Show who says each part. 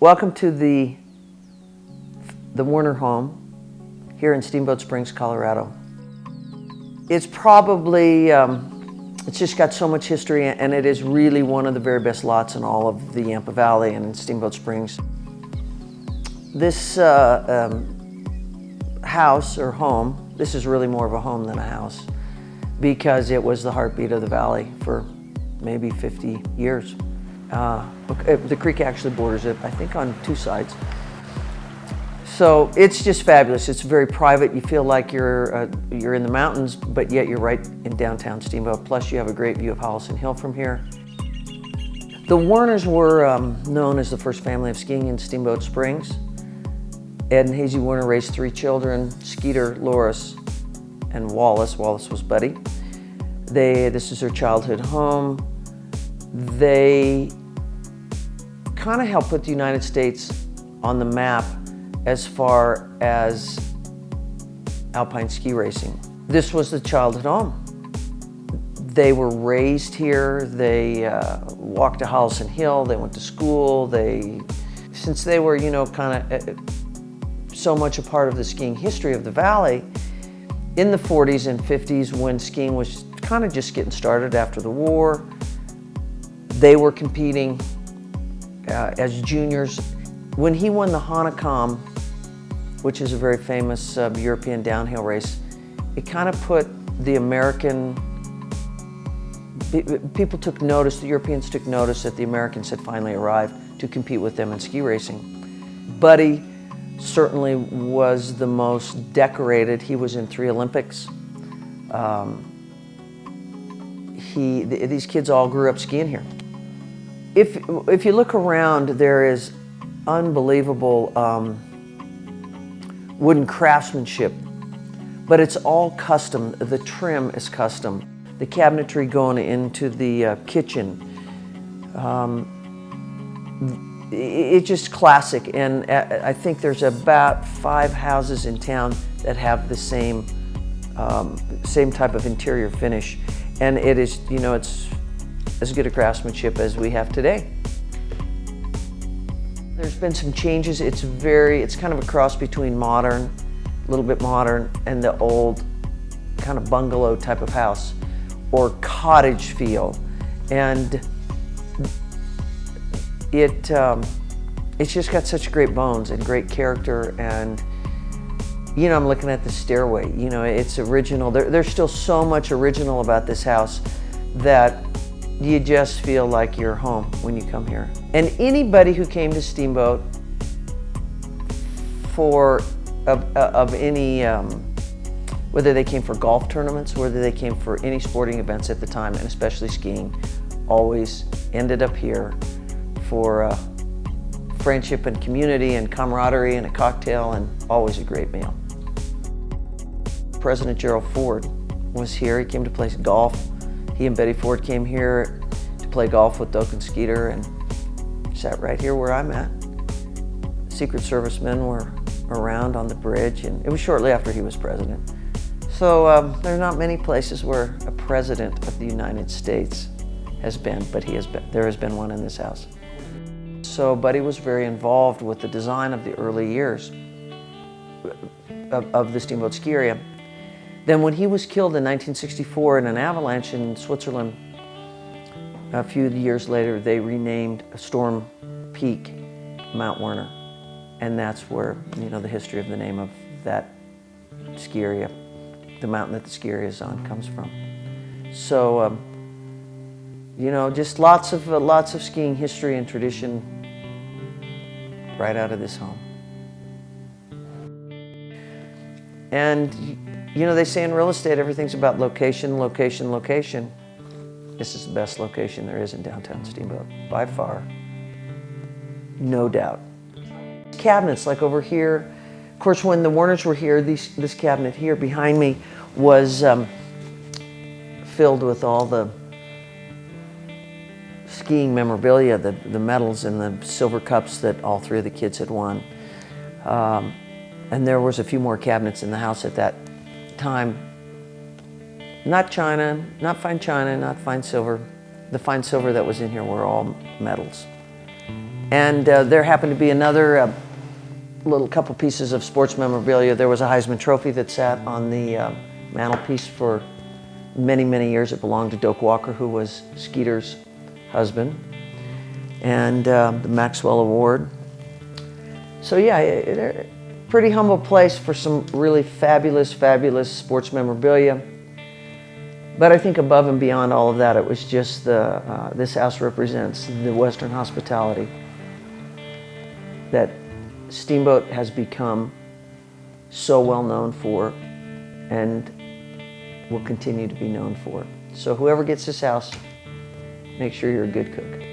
Speaker 1: Welcome to the Werner home here in Steamboat Springs, Colorado. It's probably, it's just got so much history, and it is really one of the very best lots in all of the Yampa Valley and in Steamboat Springs. This house or home, this is really more of a home than a house because it was the heartbeat of the valley for maybe 50 years. The creek actually borders it, I think, on two sides. So it's just fabulous. It's very private. You feel like you're in the mountains, but yet you're right in downtown Steamboat. Plus, you have a great view of Holliston Hill from here. The Werners were known as the first family of skiing in Steamboat Springs. Ed and Hazie Werner raised 3 children: Skeeter, Loris, and Wallace. Wallace was Buddy. This is their childhood home. They kind of helped put the United States on the map as far as alpine ski racing. This was the childhood home. They were raised here. They walked to Holliston Hill. They went to school. Since they were, kind of so much a part of the skiing history of the valley, in the 40s and 50s, when skiing was kind of just getting started after the war, they were competing as juniors. When he won the Hahnenkamm, which is a very famous European downhill race, it kind of put the American, people took notice, the Europeans took notice that the Americans had finally arrived to compete with them in ski racing. Buddy certainly was the most decorated. He was in 3 Olympics. These kids all grew up skiing here. If you look around, there is unbelievable wooden craftsmanship, but it's all custom. The trim is custom. The cabinetry going into the kitchen, it's just classic. And I think there's about 5 houses in town that have the same type of interior finish, and it is, it's as good a craftsmanship as we have today. There's been some changes. It's kind of a cross between modern, a little bit modern, and the old kind of bungalow type of house or cottage feel. And it's just got such great bones and great character. And I'm looking at the stairway, it's original. There's still so much original about this house that you just feel like you're home when you come here. And anybody who came to Steamboat of any, whether they came for golf tournaments, whether they came for any sporting events at the time, and especially skiing, always ended up here for friendship and community and camaraderie and a cocktail and always a great meal. President Gerald Ford was here. He came to play golf. He and Betty Ford came here to play golf with Doak and Skeeter and sat right here where I'm at. Secret Service men were around on the bridge, and it was shortly after he was president. So there are not many places where a president of the United States has been, but there has been one in this house. So Buddy was very involved with the design of the early years of the Steamboat ski area. Then when he was killed in 1964 in an avalanche in Switzerland, a few years later they renamed Storm Peak Mount Werner. And that's where, the history of the name of that ski area, the mountain that the ski area is on, comes from. So, just lots of skiing history and tradition right out of this home. And they say in real estate, everything's about location, location, location. This is the best location there is in downtown Steamboat, by far, no doubt. Cabinets, like over here, of course, when the Werners were here, this cabinet here behind me was filled with all the skiing memorabilia, the medals and the silver cups that all 3 of the kids had won. And there was a few more cabinets in the house at that time. Not china, not fine silver. The fine silver that was in here were all medals. And there happened to be another little couple pieces of sports memorabilia. There was a Heisman Trophy that sat on the mantelpiece for many, many years. It belonged to Doak Walker, who was Skeeter's husband, and the Maxwell Award. So yeah, pretty humble place for some really fabulous, fabulous sports memorabilia. But I think above and beyond all of that, it was just this house represents the Western hospitality that Steamboat has become so well known for and will continue to be known for. So whoever gets this house, make sure you're a good cook.